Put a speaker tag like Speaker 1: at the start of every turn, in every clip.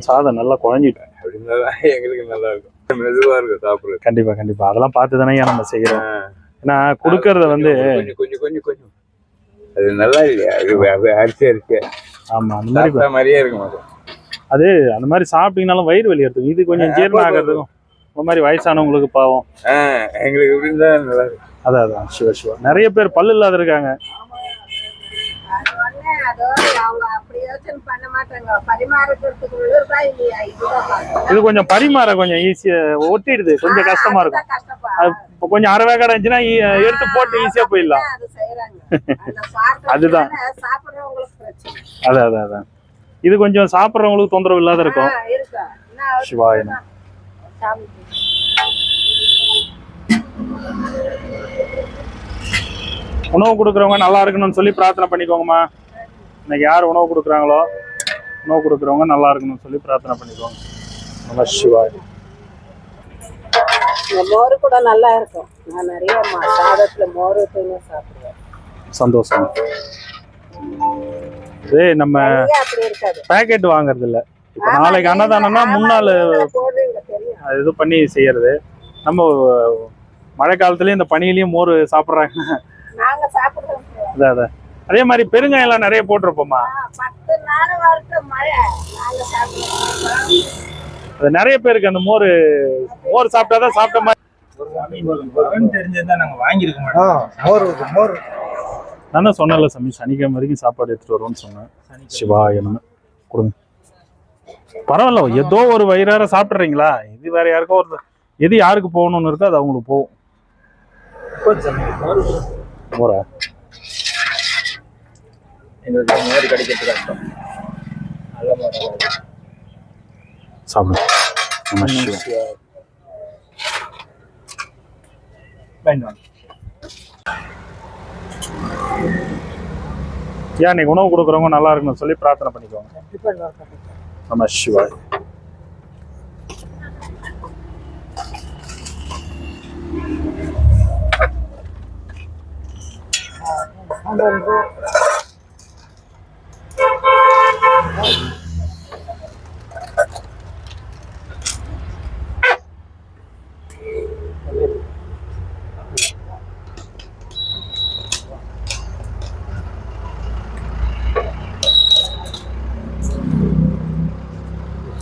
Speaker 1: சாதம் நல்லா குழஞ்சிட்டேன்
Speaker 2: அப்படின்னா எங்களுக்கு நல்லா இருக்கும், மெதுவா இருக்கும் சாப்பிடுறது.
Speaker 1: கண்டிப்பா கண்டிப்பா அதெல்லாம் பார்த்து தானே நம்ம செய்யறோம். ஏன்னா கொடுக்கறத வந்து
Speaker 2: கொஞ்சம் கொஞ்சம் கொஞ்சம் கொஞ்சம் அது நல்லா இல்லையா, அது அரிசி அரிசி.
Speaker 1: ஆமா அந்த மாதிரி
Speaker 2: மாதிரியே இருக்கும்
Speaker 1: அது. அந்த மாதிரி சாப்பிட்டீங்கன்னாலும் வயிறு வலி எடுத்துக்கும். இது கொஞ்சம் ஜீரணம் ஆகிறதுக்கும் இந்த மாதிரி வயசானவங்களுக்கு பாவம்.
Speaker 2: எங்களுக்கு இப்படின்னு தான் நல்லா இருக்கும்.
Speaker 1: அதான் சிவா நிறைய பேர் பல்லு இல்லாத இருக்காங்க. இது கொஞ்சம் பரிமாற கொஞ்சம் ஈஸியா ஒட்டிடுது, கொஞ்சம் கஷ்டமா இருக்கும். கொஞ்சம் அரை வேக்காடு இருந்துச்சுன்னா எடுத்து போட்டு ஈஸியா போயிடலாம். அதுதான் அதான் இது கொஞ்சம் சாப்பிட்றவங்களுக்கு தொந்தரவு இல்லாத இருக்கும். சிவாய உணவு கொடுக்குறவங்க நல்லா இருக்கணும்னு சொல்லி பிரார்த்தனை பண்ணிக்கோங்கம்மா. இன்னைக்கு யார் உணவு கொடுக்குறாங்களோ உணவு கொடுக்குறவங்க நல்லா இருக்கணும்னு சொல்லி பிரார்த்தனை பண்ணிக்கோங்க. நம சிவாய.
Speaker 3: மோர் கூட நல்லா இருக்கும். நான் நிறைய சாதத்துல மோர் ஊற்றினே சாப்பிடுவேன்.
Speaker 1: சந்தோஷம். நம்ம பேக்கெட் வாங்குறது இல்ல. இப்ப நாளைக்கு அன்னதானம்னா முன்னாள் இது பண்ணி செய்யறது. நம்ம மழை காலத்துலயும் இந்த பனியிலயும் மோர் சாப்பிடுறாங்க. அதான் அதே மாதிரி பெருங்காயம் எல்லாம் நிறைய போட்டிருப்போமா. அது நிறைய பேருக்கு அந்த மோர் சாப்பிட்டாதான் சாப்பிட்ட மாதிரி
Speaker 2: தெரிஞ்சதுதான் நாங்க வாங்கிருக்க மாட்டோம்.
Speaker 1: நான் சொன்னல சாமி சனிக்கிழமை வரைக்கும் சாப்பாடு எடுத்துட்டு வருவோம்னு சொன்னேன். சிவா என்ன கொடுங்க. பரவாயில்ல, ஏதோ ஒரு வயிறார சாப்பிட்றீங்களா. இது வேற யாருக்கோ ஒரு எது யாருக்கு போகணும்னு இருக்கோ அது அவங்களுக்கு போகும். மோரா
Speaker 2: எங்களுக்கு மோர் கிடைக்கிறது கஷ்டம். நல்ல மோர்
Speaker 1: சாப்பிடுங்க. ஏன் இன்னைக்கு உணவு கொடுக்குறவங்க நல்லா இருக்கணும்னு சொல்லி பிரார்த்தனை பண்ணிக்கோங்க. நம சிவாய்.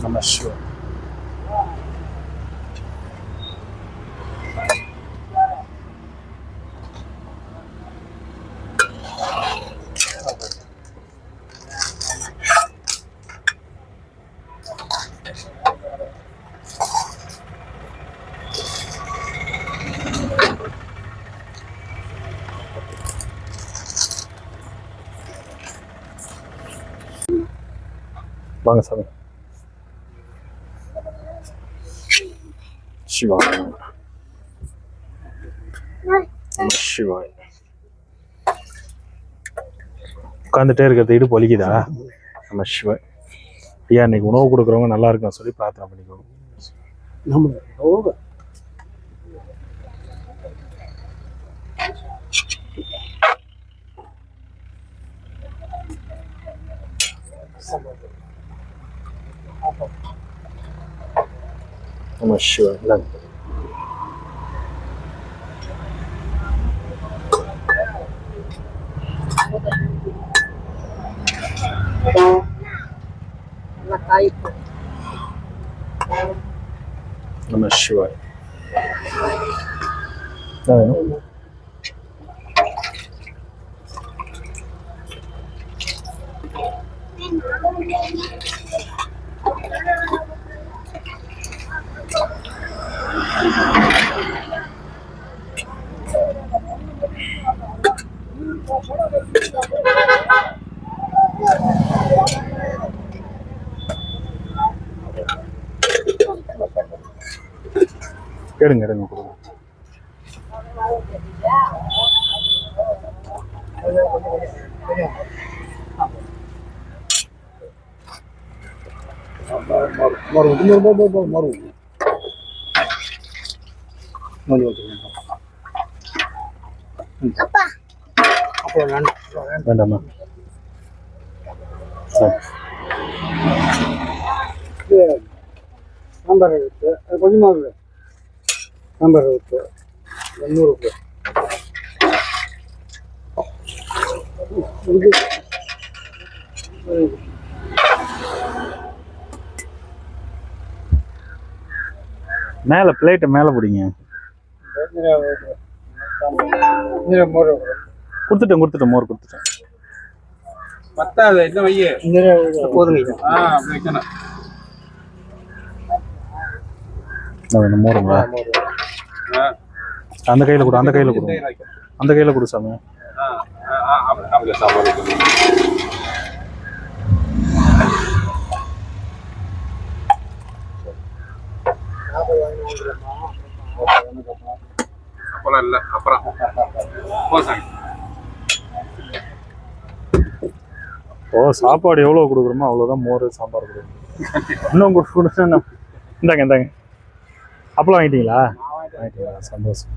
Speaker 1: நம சிவாய். வாங்க சாமி. சிவாய் சிவாய். உட்காந்துட்டே இருக்கிறது இடுப்பு வலிக்குதா? நம்ம சிவாய். ஐயா இன்னைக்கு உணவு கொடுக்குறவங்க நல்லா இருக்கும் சொல்லி பிரார்த்தனை பண்ணிக்கோங்க. I'm sure. No. I'm sure. No. எடுங்க எடுங்க கொடுங்க. வேண்டாமா?
Speaker 4: சாம்பார் ஊற்று அது கொஞ்சமாக இருக்குது சாம்பார் ஊற்று 100
Speaker 1: மேலே பிளேட்டை மேலே பிடிங்க.
Speaker 4: மோர்
Speaker 1: கொடுத்துட்டேன் மோர் கொடுத்துட்டேன்.
Speaker 2: பத்தாது என்ன வையே
Speaker 4: போதுங்க.
Speaker 2: வைக்கணும்.
Speaker 1: மோருங்களா? அந்த கையில் கொடு, அந்த கையில் கொடு சாமி.
Speaker 2: அப்பெல்லாம் இல்லை, அப்புறம்
Speaker 1: சாப்பாடு எவ்வளோ கொடுக்குறோமோ அவ்வளோதான் மோர் சாம்பார் கொடுக்குறோம். இன்னும் கொடுக்கணும். இந்தாங்க. அப்பெல்லாம் வாங்கிட்டீங்களா? சந்தோஷம்.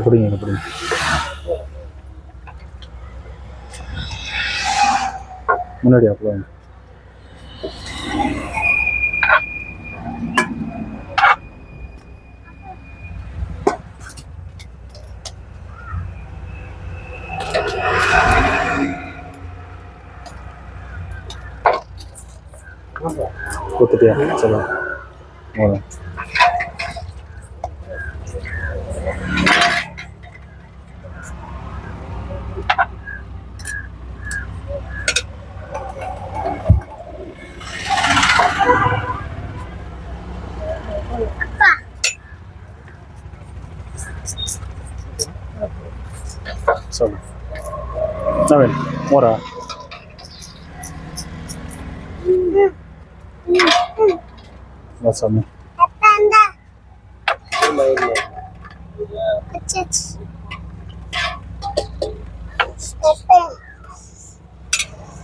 Speaker 1: பிடிங்க. முன்னாடி அப்பலாம் கொடுத்துட்டியா? சொல்லலாம். சொல்லு. மோரா? சாமி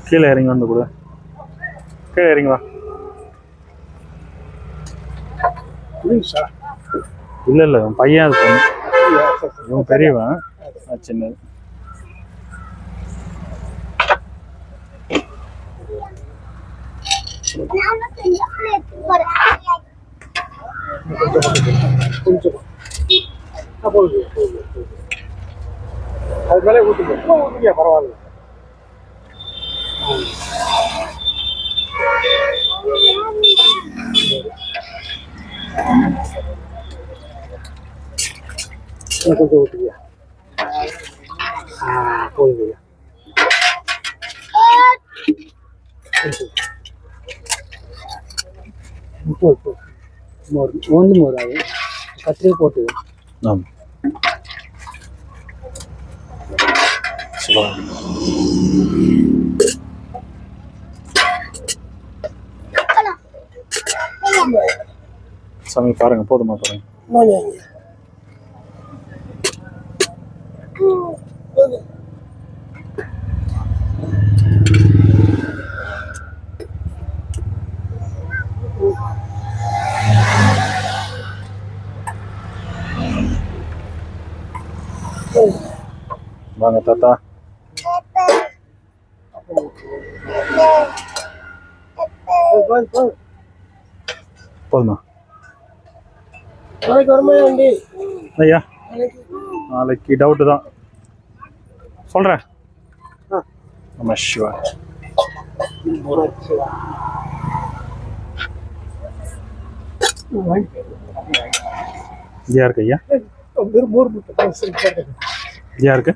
Speaker 1: கீழே இறங்கி வந்து கூட. கீழே இறங்கி வா. இல்லை உன் பையன் அது பொண்ணு. இவன் பெரியவன், சின்னது.
Speaker 4: அது மேலே ஊற்றுங்க பரவாயில்ல. கொஞ்சம் ஊற்றுங்க. போதுங்க. மோர் ஆகும். கத்திரியை போட்டு
Speaker 1: சாமி பாருங்க. போதுமா? பாருங்க. வாங்க தாத்தா. போதுமா? ஐயா நாளைக்கு டவுட்டு தான் சொல்கிறேன். நம்ம சிவா இது யாருக்கு ஐயா? இது யாருக்கு?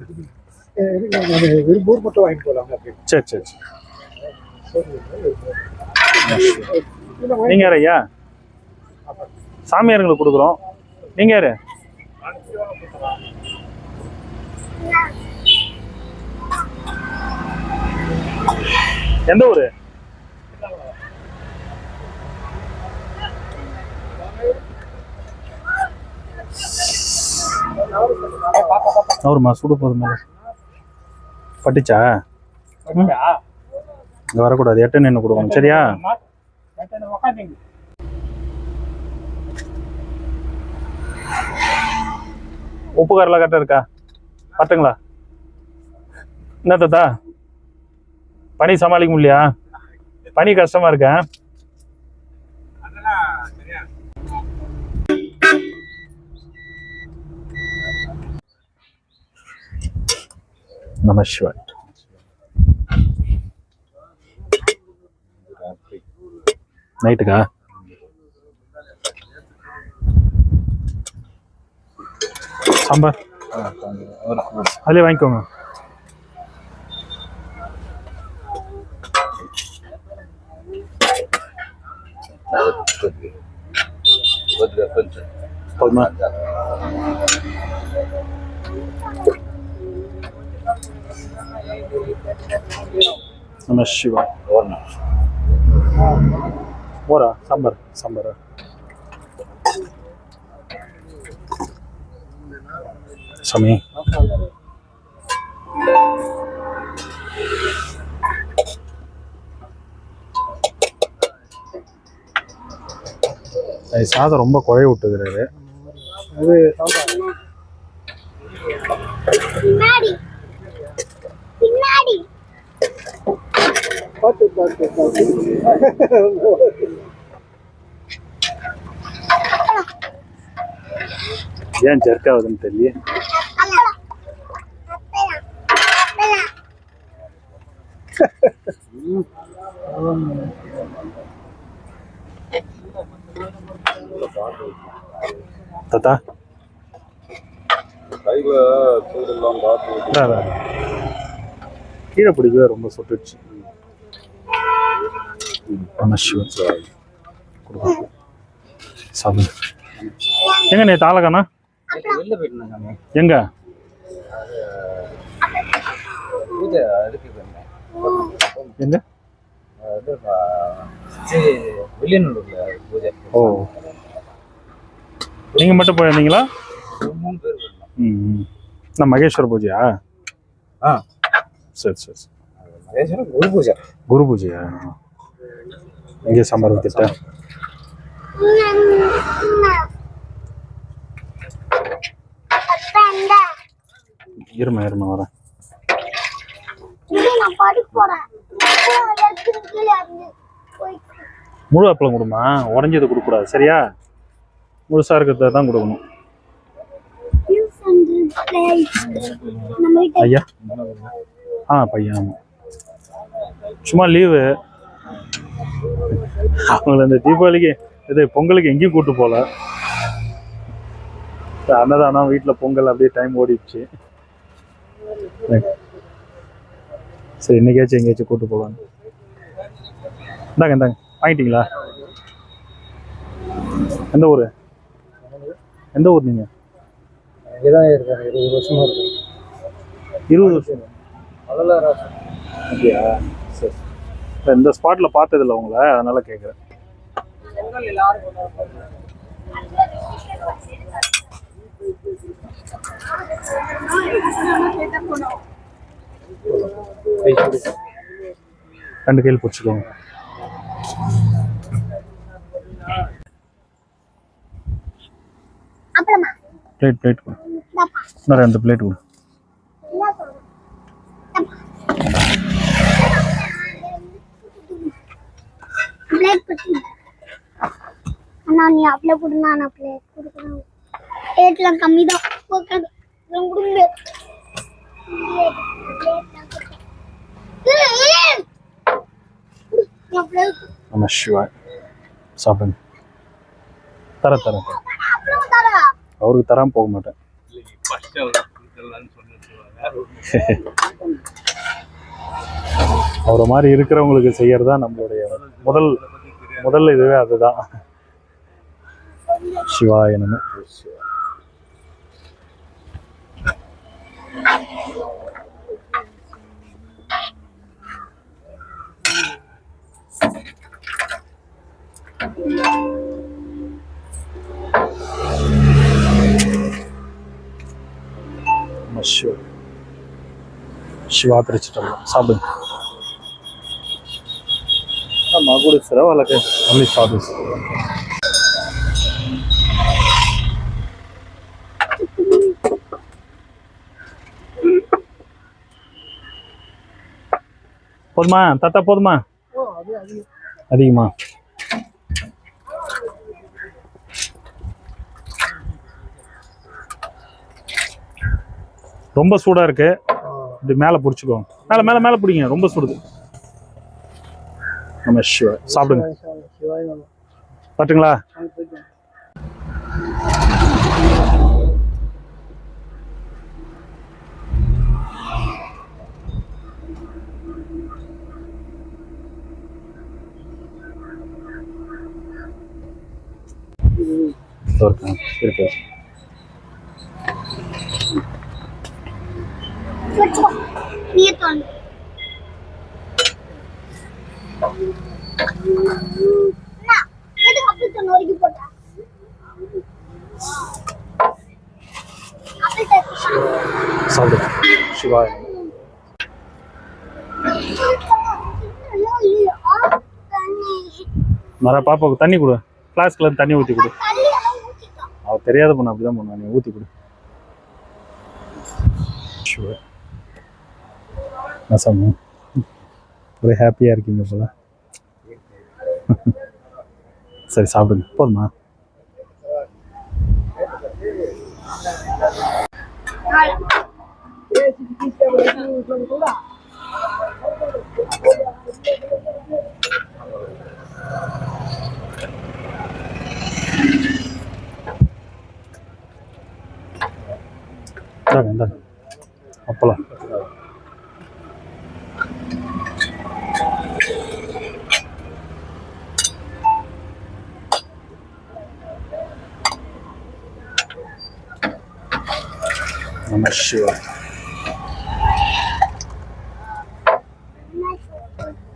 Speaker 4: ஊர் மட்டும் வாங்கிட்டு போகலாம்.
Speaker 1: சரி. நீங்க யார் ஐயா? சாமியாருங்களுக்கு கொடுக்குறோம். நீங்க யாரு? எந்த ஊரு? நவருமா சுடு போதும் மேலே பட்டுச்சா இங்கே வரக்கூடாது, எட்டு நின்று கொடுக்கணும் சரியா? உப்பு காரெல்லாம் கரெக்டாக இருக்கா? பட்டுங்களா? என்ன தாத்தா பனி சமாளிக்க முடியலையா? பனி கஷ்டமா இருக்கா? நம சிவாய். நைட்டுக்கா? சாம்பார் அதுலேயே வாங்கிக்கோங்க. போதுமா? நம சிவாய். ஓரா சாம்பார் சாம்பார் சாமி. சாதம் ரொம்ப குழைய விட்டுக்கிறாரு.
Speaker 4: அது பார்த்து பார்த்து பார்த்து
Speaker 1: ஏன் ஜர்க் ஆகுதுன்னு தெரியல. தாத்தா கீழே பிடிக்கவே ரொம்ப சுட்டுச்சு. சாப்பிடு. எங்க நீ தாளக்கானா எங்க? எங்க? ஓ நீங்க மட்டும் போயிருந்தீங்களா? நான் மகேஸ்வர பூஜையா? சரி சரி சரி. குரு பூஜையா? எங்கே சாம்பார் ஊத்திட்ட? இருமா இருமா வரேன். முழு அப்பளம் கொடுமா, உடஞ்சது கொடுக்கூடாது சரியா? முழுசா இருக்கிறத தான் கொடுக்கணும். ஐயா பையன் ஆமா சும்மா லீவு. அவங்கள இந்த தீபாவளிக்கு இது பொங்கலுக்கு எங்கேயும் கூட்டு போல. அன்னதானம் வீட்டில் பொங்கல் அப்படியே டைம் ஓடிடுச்சு. சரி இன்னைக்காச்சும் எங்கேயாச்சும் கூட்டு போகலாம். இந்தாங்க இந்தாங்க வாங்கிட்டீங்களா? எந்த ஊர்? எந்த ஊர் நீங்க?
Speaker 4: இங்கதான் இருக்காரு, 20 வருஷமா இருக்கு.
Speaker 1: 20 வருஷம் அப்படியா? சரி இந்த ஸ்பாட்ல பார்த்ததில்ல உங்களை, அதனால கேட்குறேன். ரெண்டு கையில் பிடிச்சிக்கோங்க. பிளேட் பிளேட் கொடு. இன்னும் 2 பிளேட் கொடு.
Speaker 5: அண்ணா நீ அப்படியே கொடுங்க, நான் பிளேட் கொடுக்குறேன். பிளேட்லாம் கம்மி தான் கொடுங்க.
Speaker 1: நம சிவாய். சாப்பிடுங்க. தரேன் தரேன். அவருக்கு தராம போக மாட்டேன். அவரை மாதிரி இருக்கிறவங்களுக்கு செய்யறதா நம்மளுடைய முதல் இதுவே அதுதான். சிவாய நம. சிவா திருச்சிட்டம்பலம். சாப்பிடுங்க. மகுடு వాళ్ళకి only சாப்பிடு. போதுமா தாத்தா? போதுமா? அதிகமா? ரொம்ப சூடா இருக்கு. இப்படி மேல பிடிச்சிக்கோங்க. மேல மேல மேல பிடிங்க. ரொம்ப சூடுது. நம்ம சிவா சாப்பிடுங்க. பாட்டுங்களா? இருக்கு.
Speaker 5: நீ தோணு
Speaker 1: சாப்பிடுங்க. சிவா மர பாப்பாவுக்கு தண்ணி கொடு. ஃப்ளாஸ்க்ல தண்ணி ஊற்றி கொடு. அவ தெரியாத பொண்ணு அப்படிதான் பண்ணுவா. நீ ஊற்றி கொடு. சாமி ஒரே ஹாப்பியா இருக்கீங்க போல. சரி சாப்பிடுங்க. போதுமா? அப்பலாம் Namah Shivaya.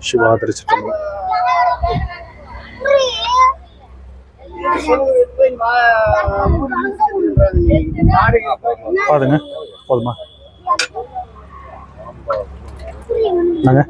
Speaker 1: Shiva திருச்சிட்டம்பலம். பாருங்க. போதுமா? நாங்க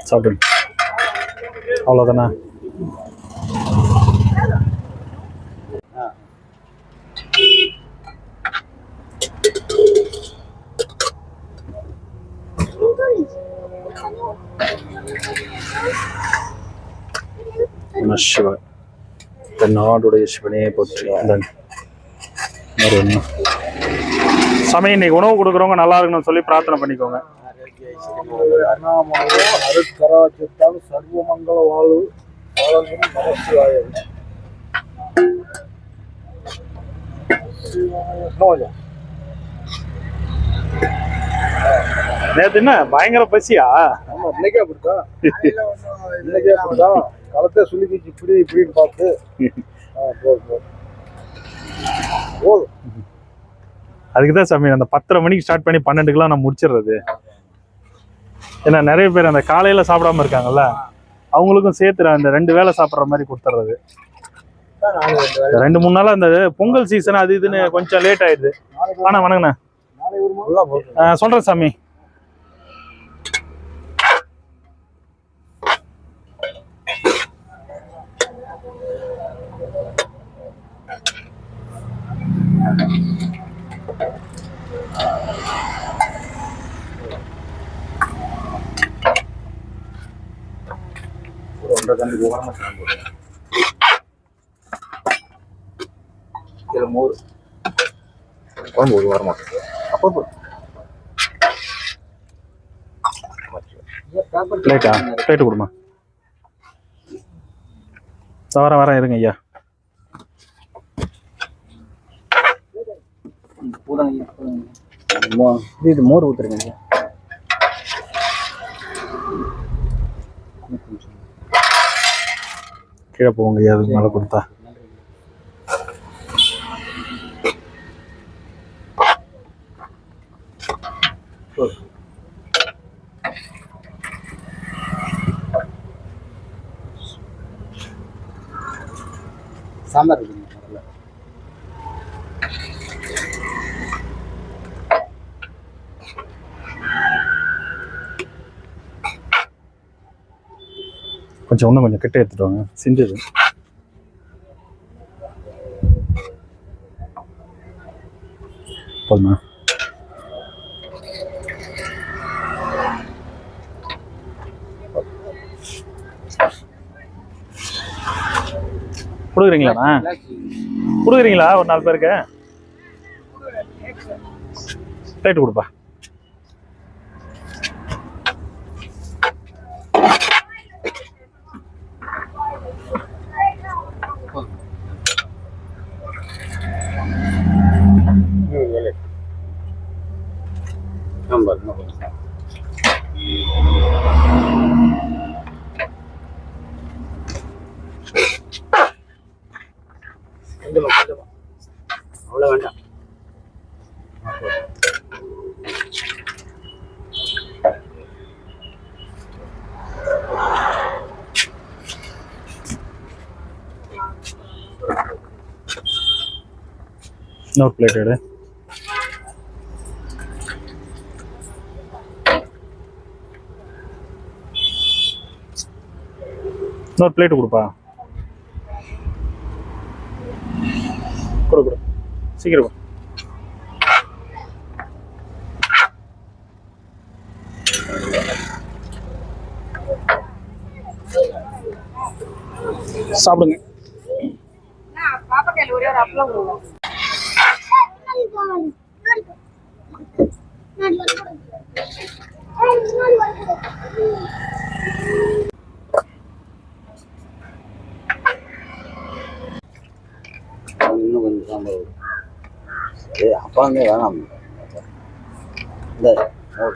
Speaker 1: சாப்பிடுங்க. அவ்வளோதானே? நம சிவாய். நாடுடைய சிவனே போற்றி. சமயம் இன்னைக்கு உணவு கொடுக்குறவங்க நல்லா இருக்கணும்னு சொல்லி பிரார்த்தனை பண்ணிக்கோங்க.
Speaker 4: அருட்கராட்சித்தால் சர்வமங்கள வாழ்வு வழங்கும் நமசிவாய.
Speaker 1: நேத்து என்ன பயங்கர பசியா?
Speaker 4: ஆமா, இன்னைக்கே அப்படித்தான். இன்னைக்கே அப்படித்தான். களத்தை சுலுக்கிச்சு இப்படி இப்படின்னு பார்த்து
Speaker 1: அதுக்குதான் சாமி அந்த 10:30 மணிக்கு ஸ்டார்ட் பண்ணி 12க்குலாம் நான் முடிச்சிடுறது. ஏன்னா நிறைய பேர் அந்த காலையில சாப்பிடாம இருக்காங்கல்ல, அவங்களுக்கும் சேர்த்து அந்த 2 வேளை சாப்பிட்ற மாதிரி கொடுத்துட்றது. 2-3 நாளா அந்த பொங்கல் சீசன் அது இதுன்னு கொஞ்சம் லேட் ஆயிடுது. ஆனா வணங்கண்ணா சொல்றேன் சாமி.
Speaker 4: ஒன்றரை கண்டு போகாம சாப்பிடுவோம். இதில் மோர் குழம்பு ஒரு வாரமா அப்போ
Speaker 1: பிளேட்டு கொடுமா. வரேன் இருங்க ஐயா.
Speaker 4: இது மோர் ஊற்றுருங்க ஐயா.
Speaker 1: கீழே போங்க ஐயா, அதுக்கு மேலே கொடுத்தா.
Speaker 4: சாம்பார் இருக்குங்க.
Speaker 1: கொஞ்சம் இன்னும் கிட்ட எடுத்துட்டு வாங்க, சிந்துது. போதுமா? கொடுக்குறீங்களாண்ணா? கொடுக்குறீங்களா ஒரு 4 பேருக்கு? பிளேட்டு கொடுப்பா.
Speaker 2: சாம்பார்
Speaker 4: அவ்வளோ வேண்டாம்.
Speaker 1: இன்னொரு பிளேட் எடு. இன்னொரு பிளேட்டு கொடுப்பா. கொடு சீக்கிரம். சாப்பிடுங்க.
Speaker 3: பாப்பா கையில் ஒரே ஒரு அப்பளம் கொடுங்க.
Speaker 4: இன்னும் கொஞ்சம் சாம்பார் அப்பாங்க வேணாம். இந்த மோர்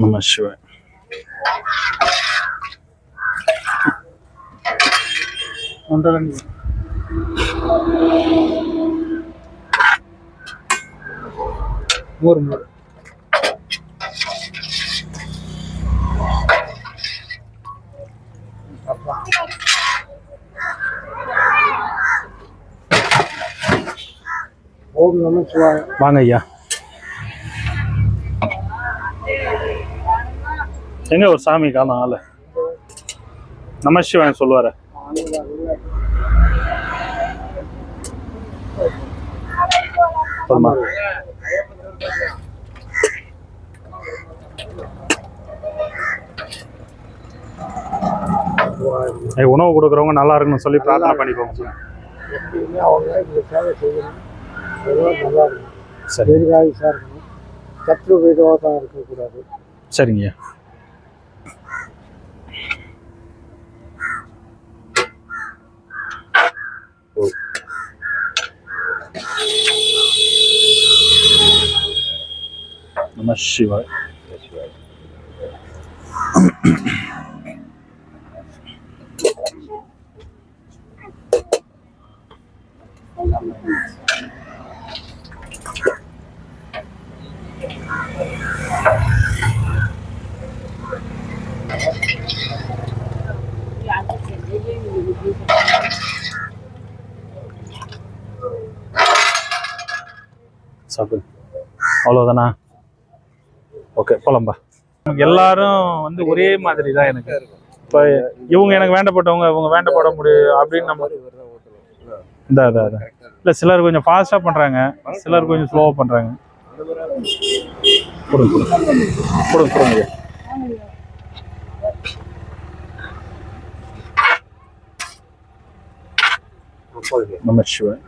Speaker 1: நம சிவாய்.
Speaker 4: மோர் மோர் ஓம் நம சிவாய.
Speaker 1: வாங்க ஐயா. எங்க ஒரு சாமி காலம் ஆளு நம சிவாய் சொல்லுவார. உணவு கொடுக்குறவங்க நல்லா இருக்குன்னு சொல்லி பிரார்த்தனை பண்ணிக்கோங்க.
Speaker 4: எப்பயுமே அவங்க இந்த சேவை செய்யணும். நல்லா இருக்கும்.
Speaker 1: சரி,
Speaker 4: தீர்காயுசா இருக்கணும். சத்ரு விரோதம் இருக்கக்கூடாது.
Speaker 1: சரிங்க. நம சிவாய். சாப்பிடு. அவ்வளோதானா? ஓகே, போலாம்பா. எல்லாரும் வந்து ஒரே மாதிரி தான் எனக்கு. இப்போ இவங்க எனக்கு வேண்டப்பட்டவங்க, இவங்க வேண்டப்பட முடியும் அப்படின்னு நம்ம இந்த இல்லை சிலர் கொஞ்சம் ஃபாஸ்ட்டாக பண்ணுறாங்க, சிலர் கொஞ்சம் ஸ்லோவாக பண்ணுறாங்க. கொடுங்க நம்ம சிவன்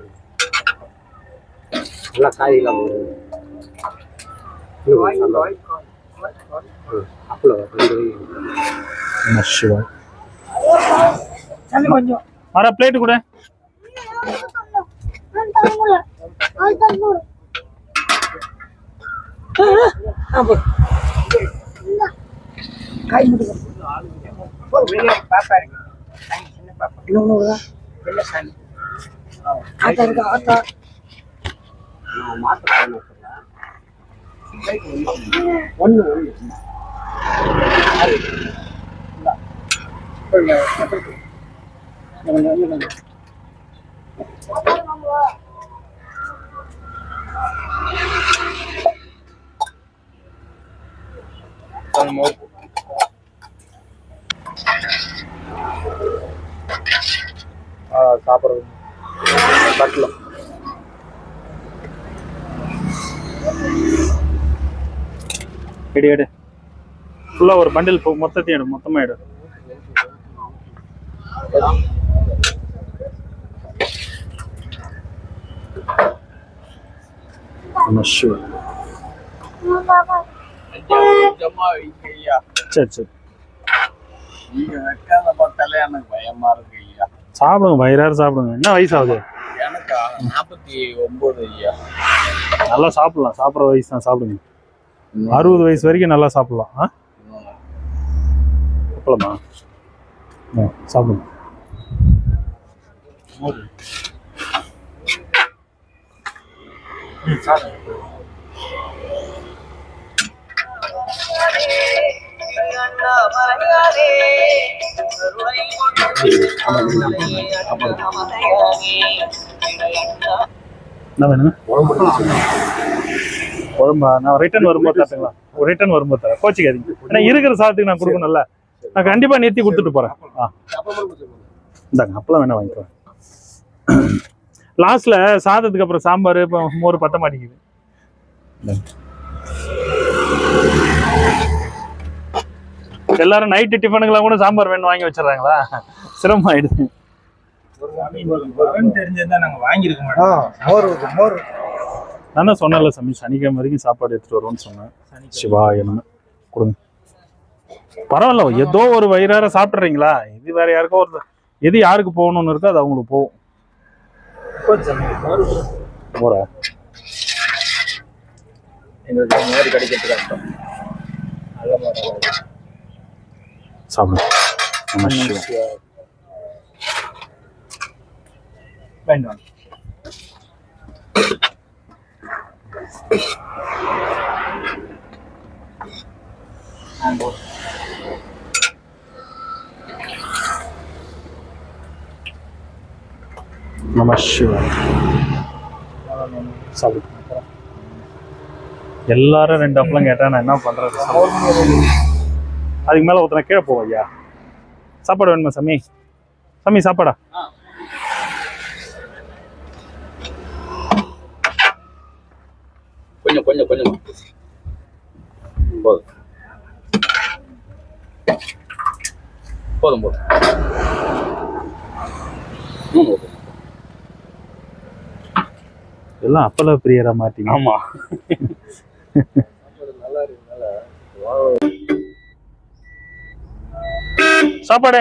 Speaker 2: நல்லா காய்கறிலாம்
Speaker 1: நம்ம சிவன் அரை பிளேட்டு கூட
Speaker 4: சாப்பிட்றது கட்டலாம்.
Speaker 1: எடு ஃபுல்லாக ஒரு பண்டில் மொத்தத்தையும் எடு, மொத்தமாக எடு. சரி சரி சாப்பிடுங்க, வயிறார சாப்பிடுங்க. என்ன வயசு ஆகுது?
Speaker 2: எனக்கு 49 ஐயா.
Speaker 1: நல்லா சாப்பிடலாம், சாப்பிட்ற வயசு தான், சாப்பிடுங்க. 60 வயசு வரைக்கும் நல்லா சாப்பிடலாம். சாப்பிடலாமா? சாப்பிடுங்க. என்ன வேணுங்க? குழம்பா? நான் ரிட்டர்ன் வரும்போது தட்டுங்களா? ரிட்டர்ன் வரும்போது தரேன், கோச்சிக்காதீங்க. ஏன்னா இருக்கிற சாதத்துக்கு நான் கொடுக்கணும்ல, நான் கண்டிப்பாக நிறுத்தி கொடுத்துட்டு போகிறேன். இந்தாங்க அப்பெல்லாம் வேணா வாங்கிக்கிறேன். லாஸ்ட்ல சாதத்துக்கு அப்புறம் சாம்பார், இப்போ மோர் பத்த மாட்டேங்குது. எல்லாரும் நைட்டு டிஃபனுக்கெல்லாம் கூட சாம்பார் வேணும் வாங்கி வச்சிடறாங்களா? சிரமம் ஆயிடுது.
Speaker 4: தெரிஞ்சிருந்தா நாங்கள் வாங்கியிருக்க மாட்டோம்.
Speaker 1: நான் தான் சொன்னேன்ல சாமி, சனிக்கிழமை வரைக்கும் சாப்பாடு எடுத்துட்டு வருவோம்னு சொன்னேன். சிவா என்ன கொடுங்க. பரவாயில்ல, ஏதோ ஒரு வயிறார சாப்பிட்றீங்களா? இது வேற யாருக்கோ ஒரு, எது யாருக்கு போகணும்னு இருக்கோ அது அவங்களுக்கு போகும். போறா
Speaker 4: எங்களுக்கு மாதிரி கிடைக்கிறது கஷ்டம். நல்ல மாதிரி
Speaker 1: சாப்பிடுங்க.
Speaker 4: வேண்டாம்.
Speaker 1: நம சிவாய். சாப்பிடு. எல்லாரும் 2 அப்பளம் கேட்டா நான் என்ன பண்றது? அதுக்கு மேல ஒருத்தனை கீழே போவோம். ஐயா சாப்பாடு வேணுமா சாமி? சாமி சாப்பாடா?
Speaker 2: கொஞ்சம் கொஞ்சம் கொஞ்சம் போதும் போதும் போதும்.
Speaker 1: எல்லாம் அப்பள பிரியரா மாட்டீங்க.
Speaker 2: ஆமா.
Speaker 1: சாப்பாடு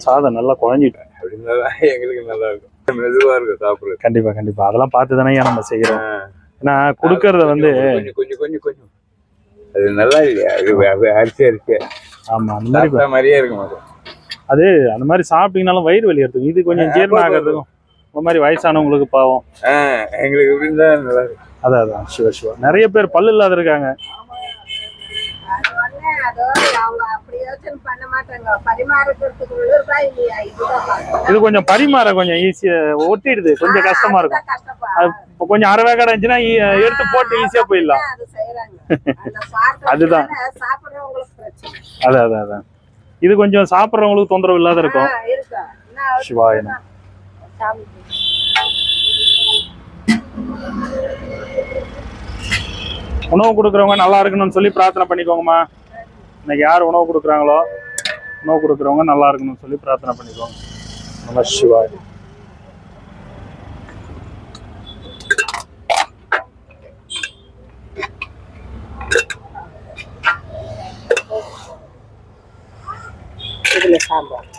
Speaker 1: சாதம் நல்லா குழஞ்சிட்டேன்.
Speaker 2: எங்களுக்கு நல்லா இருக்கும், மெதுவா இருக்கும் சாப்பிடுறது.
Speaker 1: கண்டிப்பா கண்டிப்பா அதெல்லாம் பார்த்து தானே நம்ம செய்யறோம். ஏன்னா கொடுக்கறத வந்து
Speaker 2: கொஞ்சம் கொஞ்சம் கொஞ்சம் கொஞ்சம் அது நல்லா இல்லையா? அது அரிசி அரிசி.
Speaker 1: ஆமா அந்த மாதிரி
Speaker 2: மாதிரியே இருக்கும்.
Speaker 1: அது அந்த மாதிரி சாப்பிட்டீங்கனாலும் வயிறு வலி எடுத்துக்கும். இது கொஞ்சம் ஜீரணம் ஆகிறதுக்கும் இந்த மாதிரி வயசானவங்களுக்கு பாவம்.
Speaker 2: எங்களுக்கு இப்படின்னு தான் நல்லா இருக்கும்.
Speaker 1: அதான் சிவ சிவா. நிறைய பேர் பல்லு இல்லாத இருக்காங்க.
Speaker 3: அது வந்து அவங்க அப்படியே யோசனை பண்ண மாட்டாங்க. பரிமாறதுக்கு உள்ளூர்பா இல்லையா இதுதான் பார்க்கணும்.
Speaker 1: இது கொஞ்சம் பரிமாற கொஞ்சம் ஈஸியா ஒட்டிடுது, கொஞ்சம் கஷ்டமா இருக்கும்.
Speaker 3: கஷ்டப்பா
Speaker 1: அது இப்போ கொஞ்சம் அரை வேக்காடு இருந்துச்சுன்னா எடுத்து போட்டு ஈஸியா போயிடலாம்.
Speaker 3: அது செய்யறாங்க. அந்த பார்க்க
Speaker 1: அதுதான்.
Speaker 3: சாப்பிடுறவங்களுக்கு பிரச்சனை.
Speaker 1: அதான் இது கொஞ்சம் சாப்பிட்றவங்களுக்கு தொந்தரவு இல்லாத இருக்கும்.
Speaker 3: இருக்கா
Speaker 1: சிவாய நம.
Speaker 3: சாமி
Speaker 1: உணவு கொடுக்குறவங்க நல்லா இருக்கணும்னு சொல்லி பிரார்த்தனை பண்ணிக்கோங்கம்மா. இன்னைக்கு யார் உணவு கொடுக்குறாங்களோ உணவு கொடுக்குறவங்க நல்லா இருக்கணும்னு சொல்லி பிரார்த்தனை பண்ணிக்கோங்க. நம சிவாய.
Speaker 3: இதுல சாம்பார்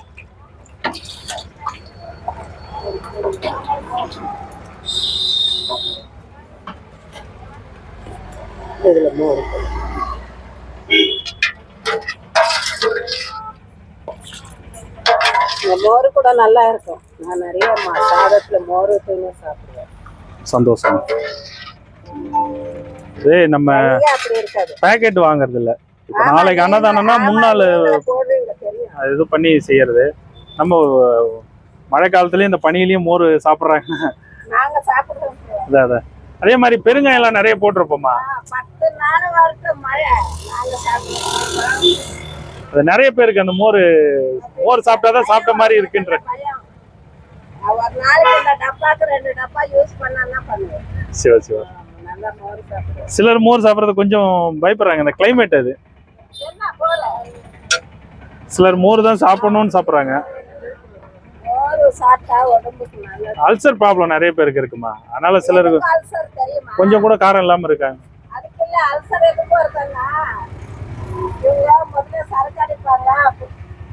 Speaker 3: இதுல மோர். இந்த மோர் கூட நல்லா இருக்கும். நான் நிறைய சாதத்துல மோர் ஊற்றினே சாப்பிடுவேன்.
Speaker 1: சந்தோஷம். நம்ம
Speaker 3: அப்படி இருக்காது.
Speaker 1: பேக்கெட் வாங்குறது இல்ல. இப்போ நாளைக்கு அன்னதானம்னா முன்னாள்
Speaker 3: போடுறீங்க தெரியும்.
Speaker 1: இது பண்ணி செய்யறது. நம்ம மழை காலத்துலயும் இந்த பனியிலயும் மோர் சாப்பிட்றாங்க.
Speaker 3: நாங்க சாப்பிடுறோம்.
Speaker 1: அதான் அதே மாதிரி பெருங்காயம் எல்லாம் நிறைய போட்டிருப்போம்மா.
Speaker 3: 10 நாள் வரைக்கும் மழை நாங்க சாப்பிடுறோம்.
Speaker 1: அது நிறைய பேருக்கு அந்த மோர் சாப்பிட்டாதான் சாப்பிட்ட மாதிரி இருக்குன்ற.
Speaker 3: ஒரு நாளைக்கு இந்த டப்பாக்கு 2 டப்பா யூஸ் பண்ணா பண்ணுவேன்.
Speaker 1: சிவா
Speaker 3: நல்லா மோர் சாப்பிடுவேன்.
Speaker 1: சிலர் மோர் சாப்பிட்றது கொஞ்சம் பயப்படுறாங்க, இந்த கிளைமேட். அது
Speaker 3: என்ன போல
Speaker 1: சிலர் மோர் தான் சாப்பிடணும்னு சாப்பிட்றாங்க.
Speaker 3: மோர் சாப்பிட்டா உடம்புக்கு நல்லது.
Speaker 1: அல்சர் ப்ராப்ளம் நிறைய பேருக்கு இருக்குமா, அதனால சிலருக்கு
Speaker 3: அல்சர் தெரியுமா?
Speaker 1: கொஞ்சம் கூட காரம் இல்லாம இருக்காங்க.
Speaker 3: அதுக்குள்ள அல்சர் எதுக்கு வருதுன்னா இவங்க முதல்ல சரக்கு அடிப்பாங்க,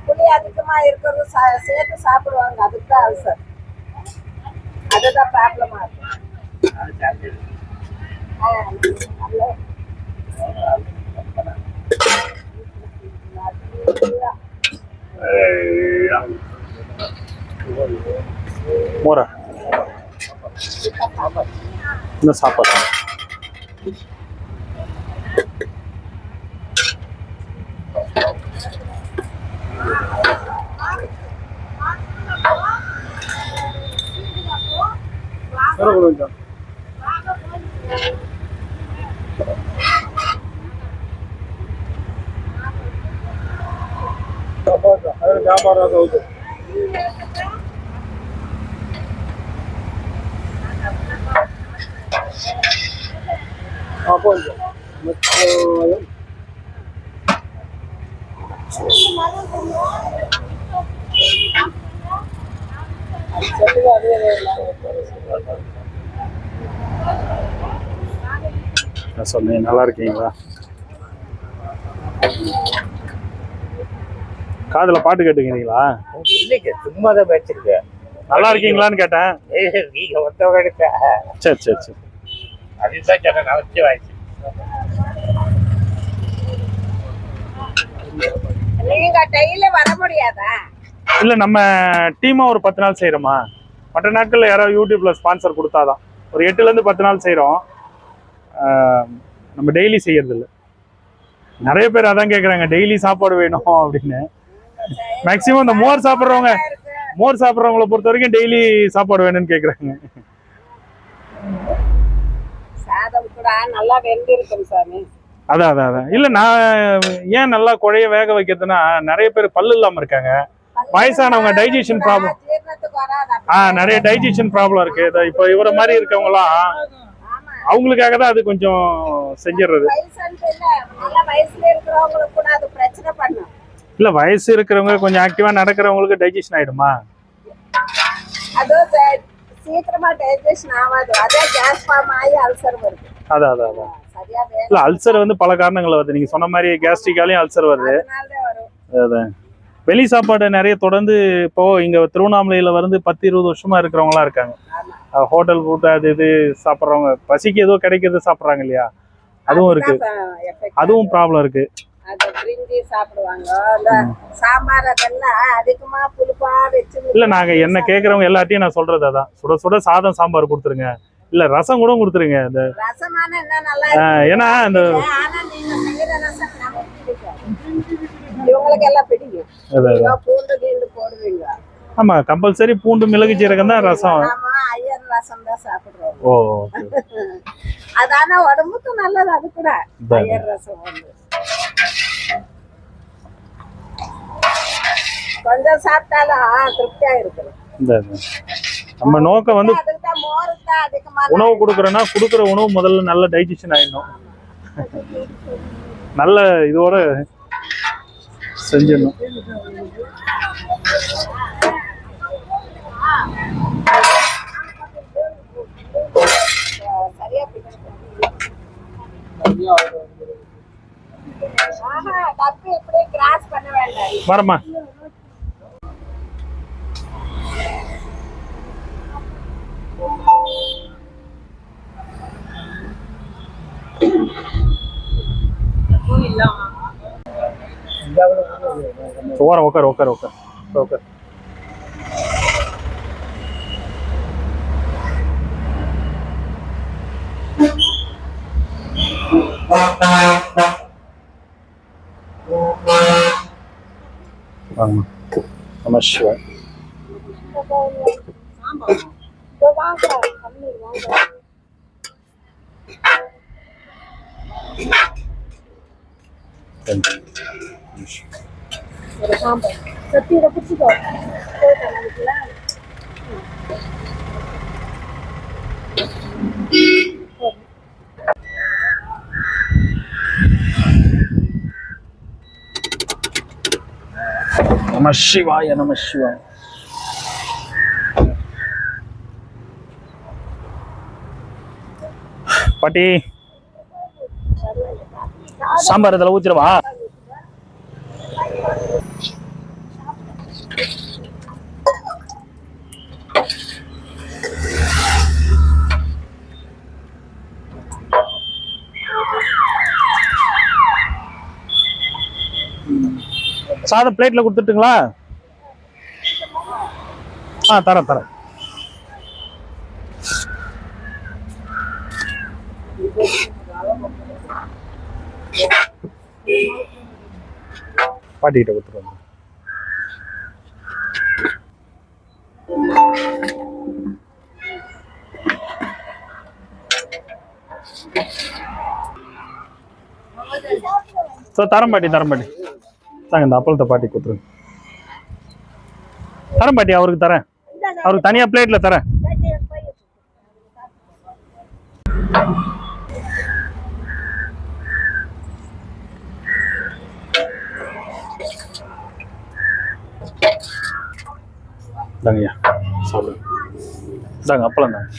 Speaker 3: புளி அதிகமா இருக்கிறது சேர்த்து சாப்பிடுவாங்க. அதுக்கு தான் அல்சர். அதுதான் ப்ராப்ளமா இருக்கு.
Speaker 1: மோரா இந்த சாப்பாடு சொன்னேன். நல்லா இருக்கீங்களா? காதுல பாட்டு கேட்டுக்கிறீங்களா?
Speaker 2: இல்லைங்க, சும்மா தான் வச்சிருக்கேன்.
Speaker 1: நல்லா இருக்கீங்களான்னு கேட்டேன்.
Speaker 2: நீங்க ஒருத்தவங்க எடுத்த
Speaker 1: சரி
Speaker 2: அதுதான் சொன்ன அவசியம் ஆயிடுச்சு.
Speaker 3: நீங்க டெய்லி வர முடியாதா?
Speaker 1: இல்ல, நம்ம டீமா ஒரு 10 நாள் செய்யறோமா. மற்ற நாட்கள்ல யாராவது யூடியூப்ல ஸ்பான்சர் கொடுத்தாதான். ஒரு 8ல இருந்து 10 நாள் செய்யறோம். நம்ம டெய்லி செய்யறது இல்லை. நிறைய பேர் அதான் கேட்குறாங்க, டெய்லி சாப்பாடு வேணும் அப்படின்னு. மேக்சிமம் இந்த மோர் சாப்பிட்றவங்கள பொறுத்த வரைக்கும் டெய்லி சாப்பாடு வேணும்னு கேட்குறாங்க.
Speaker 3: சாதம் கூட நல்லா வெந்திருக்கும் சாமி.
Speaker 1: அதான் இல்ல, நான் ஏன் நல்லா குழைய வேக வைக்கிறதுனா, நிறைய பேர் பல்லு இல்லாம இருக்காங்க, வயசானவங்க, டைஜஷன் ப்ராப்ளம். நிறைய டைஜஷன் ப்ராப்ளம் இருக்கு. இப்போ இவரை மாதிரி இருக்கவங்கலாம் அவங்களுக்காக தான் அது கொஞ்சம் செஞ்சிடுறது. இல்ல, வயசு இருக்கிறவங்க கொஞ்சம் ஆக்டிவா நடக்கிறவங்களுக்கு டைஜஷன் ஆயிடுமா?
Speaker 3: சீக்கிரமா டைஜஷன் ஆகாது. அதே கேஸ் ஃபார்ம் ஆகி அல்சர் வருது.
Speaker 1: அதான் இல்ல, அல்சர் வந்து பல காரணங்கள் வருது. நீங்க சொன்ன மாதிரி கேஸ்ட்ரிக்காலையும் அல்சர் வருது. அதான் வெளி சாப்பாடு நிறைய தொடர்ந்து இப்போ இங்க திருவண்ணாமலையில வந்து 10-20 வருஷமா இருக்கிறவங்களா இருக்காங்க. ஹோட்டல் ஃபுட் அது இது சாப்பிட்றவங்க, பசிக்கு ஏதோ கிடைக்கிறது சாப்பிட்றாங்க இல்லையா, அதுவும் இருக்கு. அதுவும் ப்ராப்ளம் இருக்கு. இல்ல, நாங்க என்ன கேக்குறவங்க எல்லாத்தையும் நான் சொல்றது அதான், சுட சுட சாதம் சாம்பார் கொடுத்துருங்க, இல்ல ரசம் கூட கொடுத்துருங்க. இந்த ஏன்னா இந்த
Speaker 3: இவங்களுக்கு எல்லாம் பிடிக்கும்.
Speaker 1: அதான்.
Speaker 3: நீங்க பூண்டு கீண்டு போடுவீங்க.
Speaker 1: ஆமா கம்பல்சரி பூண்டு மிளகு ஜீரகம் தான் ரசம்.
Speaker 3: ஆமா ஐயர் ரசம் தான் சாப்பிடுறோம்.
Speaker 1: ஓ
Speaker 3: அதான உடம்புக்கு நல்லது. அது கூட
Speaker 1: அதான்.
Speaker 3: ஐயர் ரசம் வந்து கொஞ்சம் சாப்பிட்டாலும் திருப்தியா இருக்குது.
Speaker 1: இந்த நம்ம நோக்கம் வந்து
Speaker 3: அதுக்கு தான் மோர் தான் அதிகமா
Speaker 1: உணவு கொடுக்குறோன்னா கொடுக்குற உணவு முதல்ல நல்ல டைஜஷன் ஆயிடணும், நல்ல இதோட செஞ்சிடணும்.
Speaker 3: சரியா டப்பு இப்படியே கிராஸ் பண்ண வேண்டாம்.
Speaker 1: வரமா ஓரம் உட்கார் உட்கார் உட்கார் உட்கார். வாங்கம்மா. நம சிவாய். நம சிவாய நம சிவாய. பாட்டி சாம்பார் இதில் ஊற்றிடவா? சாதம் பிளேட்ல கொடுத்துட்டுங்களா? தரேன் தரேன். பாட்டிக்கிட்ட கொடுத்துருவாங்க. தரம் பாட்டி தரம் பாட்டி தாங்க. இந்த அப்பளத்தை பாட்டி கொடுத்துருங்க. தரம் பாட்டி அவருக்கு தரேன், அவருக்கு தனியா பிளேட்ல தரேன். தாங்கய்யா சாப்பிடுங்க. தாங்க அப்பளம் தாங்க.